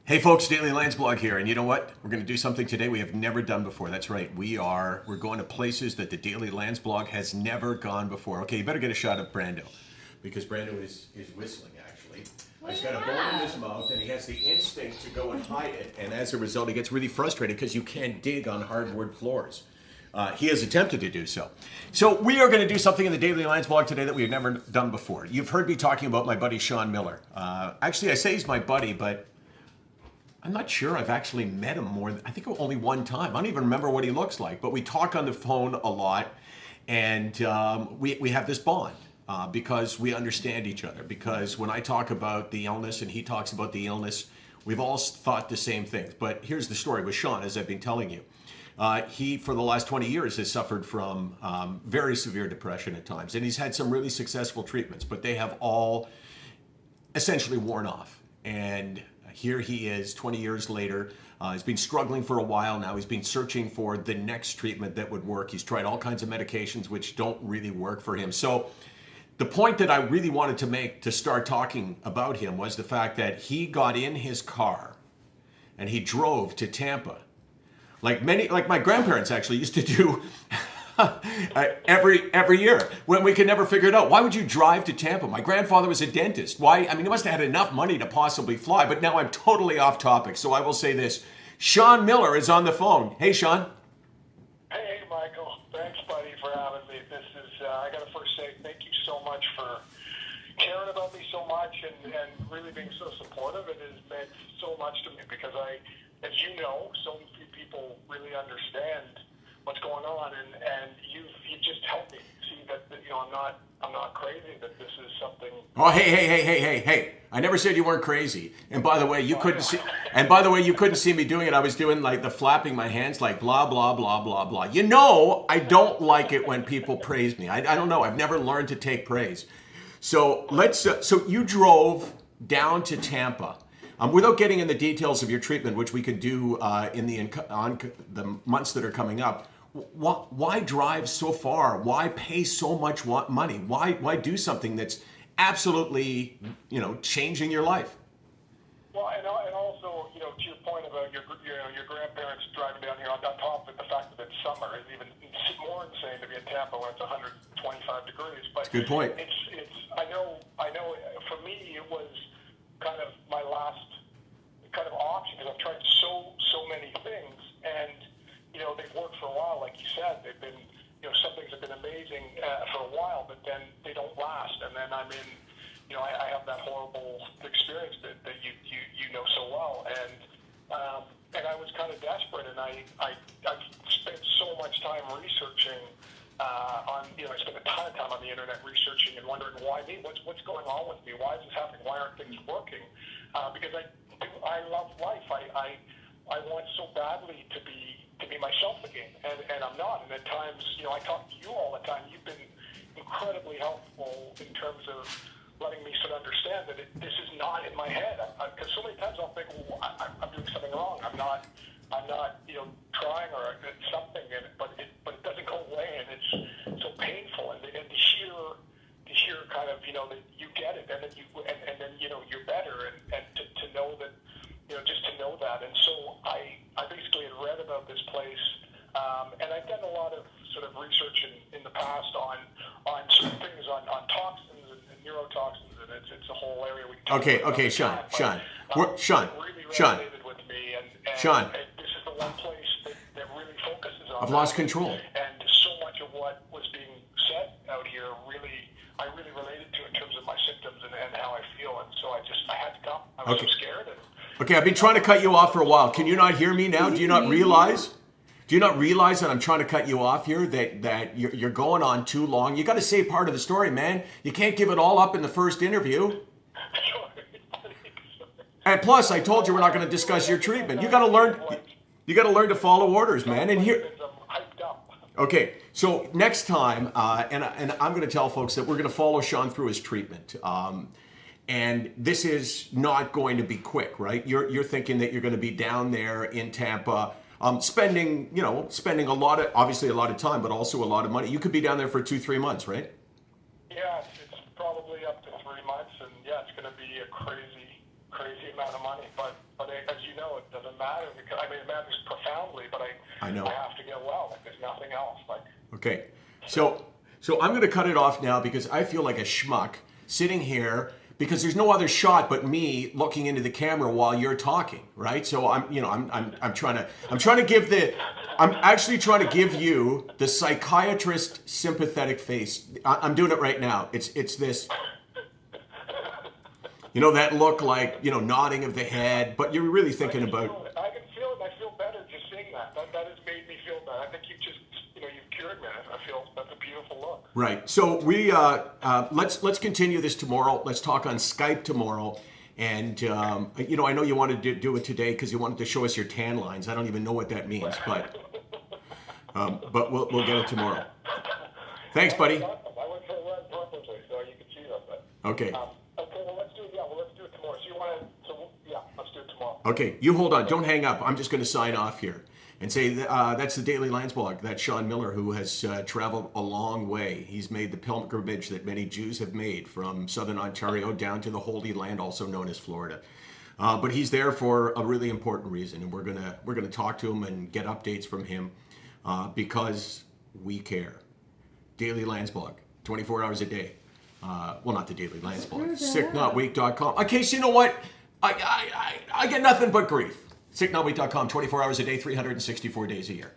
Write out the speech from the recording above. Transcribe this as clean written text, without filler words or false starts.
Hey folks, Daily Landsblog here, and you know what? We're going to do something today we have never done before. That's right, we're going to places that the Daily Landsblog has never gone before. Okay, you better get a shot of Brando, because Brando is whistling actually. He's got a bone in his mouth, and he has the instinct to go and hide it, and as a result, he gets really frustrated because you can't dig on hardwood floors. He has attempted to do so. So we are going to do something in the Daily Landsblog today that we've never done before. You've heard me talking about my buddy Sean Miller. Actually, I say he's my buddy, but I'm not sure I've actually met him I think only one time. I don't even remember what he looks like, but we talk on the phone a lot, and we have this bond because we understand each other. Because when I talk about the illness and he talks about the illness, we've all thought the same things. But here's the story with Sean, as I've been telling you. He, for the last 20 years, has suffered from very severe depression at times, and he's had some really successful treatments, but they have all essentially worn off. And here he is 20 years later. He's been struggling for a while now. He's been searching for the next treatment that would work. He's tried all kinds of medications which don't really work for him. So the point that I really wanted to make to start talking about him was the fact that he got in his car and he drove to Tampa. Like my grandparents actually used to do every year when we could never figure it out. Why would you drive to Tampa? My grandfather was a dentist. Why? I mean, he must have had enough money to possibly fly, but now I'm totally off topic. So I will say this. Sean Miller is on the phone. Hey, Sean. Hey, Michael. Thanks, buddy, for having me. This is, I got to first say thank you so much for caring about me so much and really being so supportive. It has meant so much to me because as you know, so few people really understand what's going on, and you just helped me see that I'm not crazy, that this is something. Oh, hey! I never said you weren't crazy. And by the way, you couldn't see. And by the way, you couldn't see me doing it. I was doing like the flapping my hands, like blah blah blah blah blah. You know, I don't like it when people praise me. I don't know. I've never learned to take praise. So let's. So you drove down to Tampa. Without getting in the details of your treatment, which we could do in the months that are coming up. Why drive so far? Why pay so much money? Why do something that's absolutely, changing your life? Well, and also, to your point about your grandparents driving down here, on top of the fact that it's summer is even more insane to be in Tampa when it's 125 degrees. But that's a good point. It's I know. For me, it was kind of my last kind of option because I've tried so many things and. They've worked for a while, like you said. They've been, some things have been amazing for a while, but then they don't last. And then I'm in, I have that horrible experience that you know so well. And I was kind of desperate, and I've spent so much time researching I spent a ton of time on the internet researching and wondering why me, what's going on with me, why is this happening, why aren't things working? Because I love life. I want so badly to be myself again, and I'm not. And at times, I talk to you all the time. You've been incredibly helpful in terms of letting me sort of understand that this is not in my head. Because so many times I'll think, well, I'm doing something wrong. I'm not, trying or something, but it doesn't go away, and it's so painful. And to hear kind of, that you get it, and then you're better, and to know that. Just to know that. And so I basically had read about this place, and I've done a lot of sort of research in the past on certain things, on toxins and neurotoxins, and it's a whole area we can talk about. Okay, Sean. Really resonated with me, and this is the one place that really focuses on I've lost control. And so much of what was being said out here I really related to in terms of my symptoms and how I feel, and so I had to come. I was so scared. Okay, I've been trying to cut you off for a while. Can you not hear me now? Do you not realize? Do you not realize that I'm trying to cut you off here? That you're going on too long. You got to say part of the story, man. You can't give it all up in the first interview. And plus, I told you we're not going to discuss your treatment. You got to learn. You got to learn to follow orders, man. And here. Okay, so next time, and I'm going to tell folks that we're going to follow Sean through his treatment. And this is not going to be quick, right? You're thinking that you're going to be down there in Tampa, spending a lot of time, but also a lot of money. You could be down there for 2-3 months, right? Yeah, it's probably up to 3 months, and yeah, it's going to be a crazy amount of money, but as you know, it doesn't matter because I mean it matters profoundly. But I know. I have to get well. Like there's nothing else. Like Okay, so I'm going to cut it off now because I feel like a schmuck sitting here because there's no other shot but me looking into the camera while you're talking, right? So I'm actually trying to give you the psychiatrist sympathetic face. I'm doing it right now. It's this. You know, that look like, nodding of the head, but you're really thinking about... I can feel it, and I feel better just seeing that. That has made me feel better. I think you've just, you've cured me. I feel that's a beautiful look. Right. So we, let's continue this tomorrow. Let's talk on Skype tomorrow. And, I know you wanted to do it today because you wanted to show us your tan lines. I don't even know what that means, but we'll get it tomorrow. Thanks, buddy. I went for a run purposely so you can see them. But, Okay. Okay, well, let's do it. Yeah, well, let's do it tomorrow. So you want to? Yeah, let's do it tomorrow. Okay, you hold on. Don't hang up. I'm just going to sign off here and say that's the Daily Landsblog. That's Sean Miller, who has traveled a long way. He's made the pilgrimage that many Jews have made from southern Ontario down to the Holy Land, also known as Florida. But he's there for a really important reason, and we're gonna talk to him and get updates from him because we care. Daily Landsblog, 24 hours a day. Well, not the Daily Landsblog. SickNotWeak.com. Okay, so you know what? I get nothing but grief. SickNotWeak.com, 24 hours a day, 364 days a year.